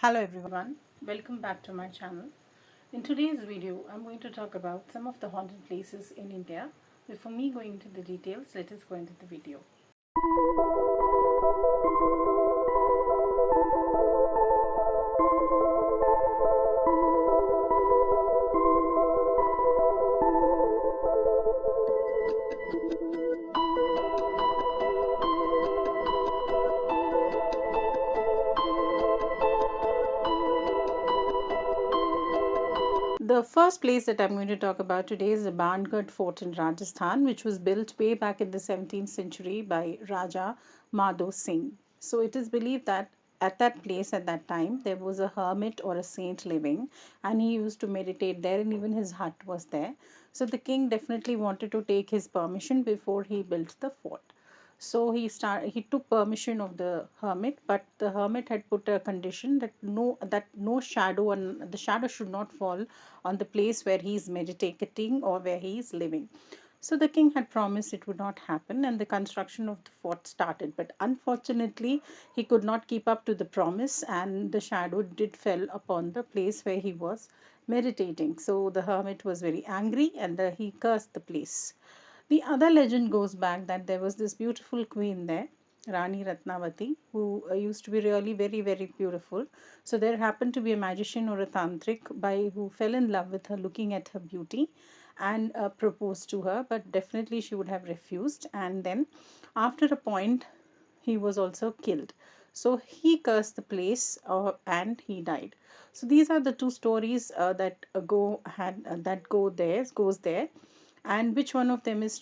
Hello everyone, welcome back to my channel. In today's video, I'm going to talk about some of the haunted places in India. Before me going into the details, let us go into the video. The first place that I'm going to talk about today is the Bhangarh Fort in Rajasthan, which was built way back in the 17th century by Raja Madho Singh. So it is believed that at that place at that time there was a hermit or a saint living, and he used to meditate there, and even his hut was there. So the king definitely wanted to take his permission before he built the fort. So he took permission of the hermit, but the hermit had put a condition that no shadow, and the shadow should not fall on the place where he is meditating or where he is living. So the king had promised it would not happen, and the construction of the fort started. But unfortunately, he could not keep up to the promise, and the shadow did fell upon the place where he was meditating. So the hermit was very angry, and he cursed the place. The other legend goes back that there was this beautiful queen there, Rani Ratnavati, who used to be really very, very beautiful. So there happened to be a magician or a tantric by who fell in love with her looking at her beauty and proposed to her, but definitely she would have refused. And then, after a point, he was also killed. So he cursed the place and he died. So these are the two stories that goes there, and which one of them is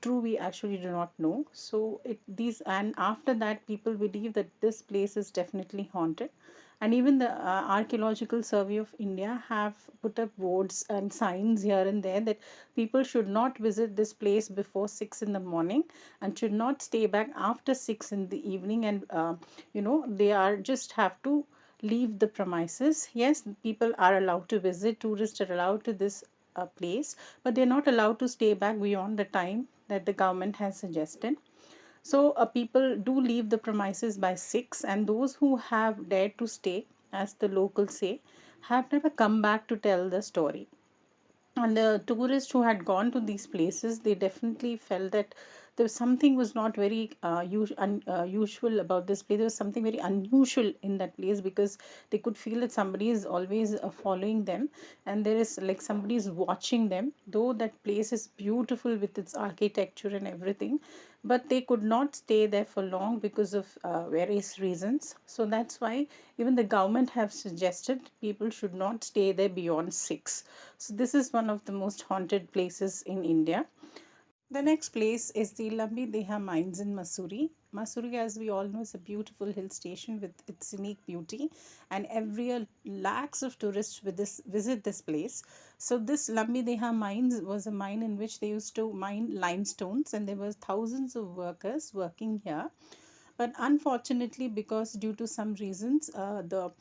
true we actually do not know. So it these and after that people believe that this place is definitely haunted, and even the archaeological survey of India have put up boards and signs here and there that people should not visit this place before 6 in the morning and should not stay back after 6 in the evening, and they are just have to leave the premises. Yes, people are allowed to visit, tourists are allowed to this place, but they're not allowed to stay back beyond the time that the government has suggested. So people do leave the premises by 6, and those who have dared to stay, as the locals say, have never come back to tell the story. And the tourists who had gone to these places, they definitely felt that there was something was not very usual about this place. There was something very unusual in that place, because they could feel that somebody is always following them, and there is like somebody is watching them, though that place is beautiful with its architecture and everything. But they could not stay there for long because of various reasons. So that's why even the government have suggested people should not stay there beyond 6. So this is one of the most haunted places in India. The next place is the Lambi Dehar mines in Mussoorie. Mussoorie, as we all know, is a beautiful hill station with its scenic beauty, and every year lakhs of tourists visit this place. So this Lambi Dehar mines was a mine in which they used to mine limestones, and there were thousands of workers working here. But unfortunately, because due to some reasons, the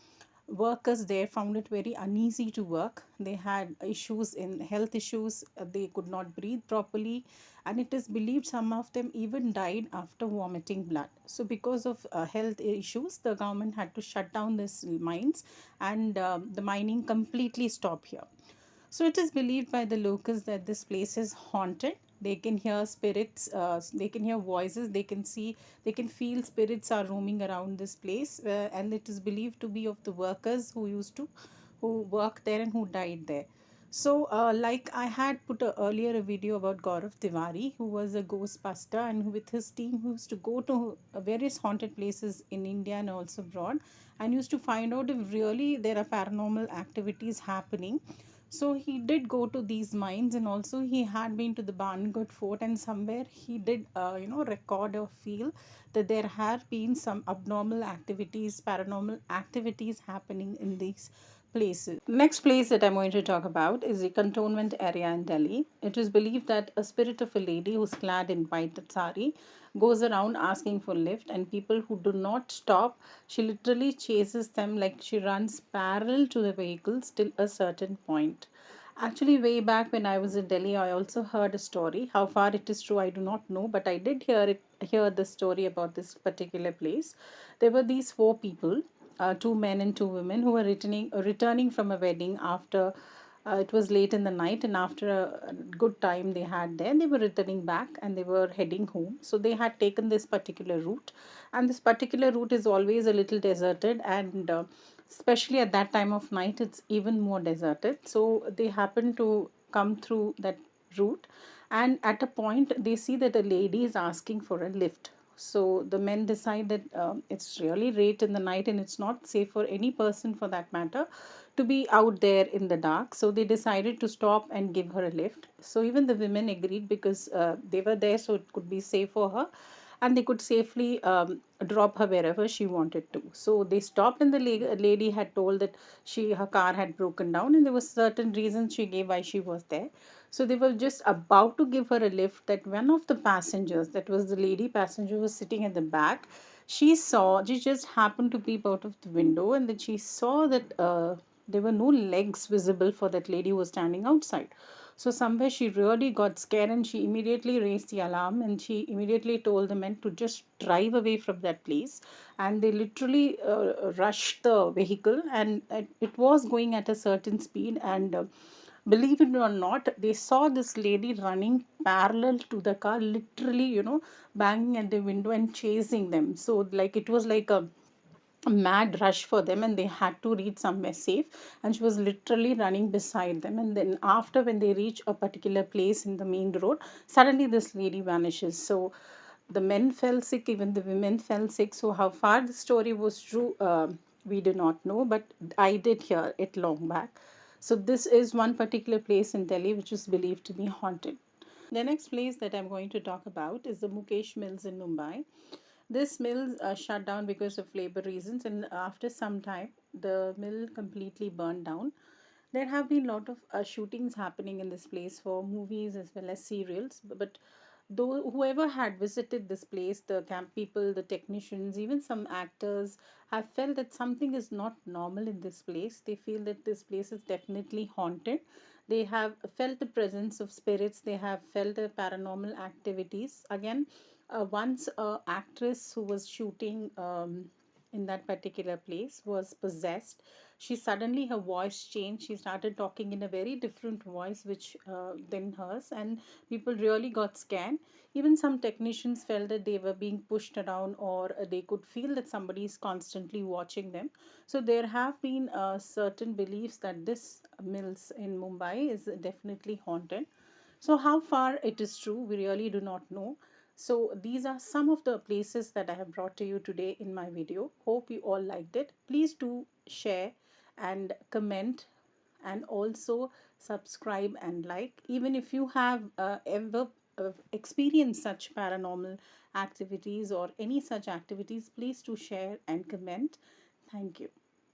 workers there found it very uneasy to work. They had issues in health issues, they could not breathe properly, and it is believed some of them even died after vomiting blood. So because of health issues, the government had to shut down these mines, and the mining completely stopped here. So it is believed by the locals that this place is haunted. They can hear spirits, they can hear voices, they can see, they can feel spirits are roaming around this place, and it is believed to be of the workers who worked there and who died there. So, like I had put earlier a video about GAURAV Tiwari, who was a ghostbuster, and who, with his team, who used to go to various haunted places in India and also abroad, and used to find out if really there are paranormal activities happening. So he did go to these mines, and also he had been to the Bhangarh fort, and somewhere he did record or feel that there have been some abnormal activities, paranormal activities happening in these places. Next place that I'm going to talk about is the cantonment area in Delhi. It is believed that a spirit of a lady who's clad in white sari goes around asking for lift, and people who do not stop, she literally chases them, like she runs parallel to the vehicles till a certain point. Actually, way back when I was in Delhi, I also heard a story. How far it is true, I do not know, but I did hear the story about this particular place. There were these four people, two men and two women who were returning from a wedding after it was late in the night, and after a good time they had there, they were returning back and they were heading home. So they had taken this particular route, and this particular route is always a little deserted, and especially at that time of night, it's even more deserted. So they happened to come through that route, and at a point they see that a lady is asking for a lift. So the men decide that it's really late in the night and it's not safe for any person for that matter to be out there in the dark. So they decided to stop and give her a lift. So even the women agreed because they were there, so it could be safe for her and they could safely drop her wherever she wanted to. So they stopped, and the lady had told that her car had broken down, and there was certain reasons she gave why she was there. So they were just about to give her a lift, that one of the passengers, that was the lady passenger, was sitting at the back. She just happened to peep out of the window, and then she saw that there were no legs visible for that lady who was standing outside. So somewhere she really got scared, and she immediately raised the alarm, and she immediately told the men to just drive away from that place. And they literally rushed the vehicle, and it was going at a certain speed. And believe it or not, they saw this lady running parallel to the car, literally, banging at the window and chasing them. So, like, it was like a mad rush for them, and they had to reach somewhere safe, and she was literally running beside them. And then after, when they reach a particular place in the main road, suddenly this lady vanishes. So the men fell sick, even the women fell sick. So how far the story was true, we do not know, but I did hear it long back. So this is one particular place in Delhi which is believed to be haunted. The next place that I'm going to talk about is the Mukesh mills in Mumbai. This mill shut down because of labor reasons, and after some time, the mill completely burned down. There have been a lot of shootings happening in this place for movies as well as serials. But though whoever had visited this place, the camp people, the technicians, even some actors, have felt that something is not normal in this place. They feel that this place is definitely haunted. They have felt the presence of spirits. They have felt the paranormal activities. Again, once a actress who was shooting in that particular place was possessed. She suddenly, her voice changed. She started talking in a very different voice which than hers, and people really got scared. Even some technicians felt that they were being pushed around, or they could feel that somebody is constantly watching them. So there have been certain beliefs that this mills in Mumbai is definitely haunted. So, how far it is true, we really do not know. So, these are some of the places that I have brought to you today in my video. Hope you all liked it. Please do share and comment, and also subscribe and like. Even if you have ever experienced such paranormal activities or any such activities, please do share and comment. Thank you.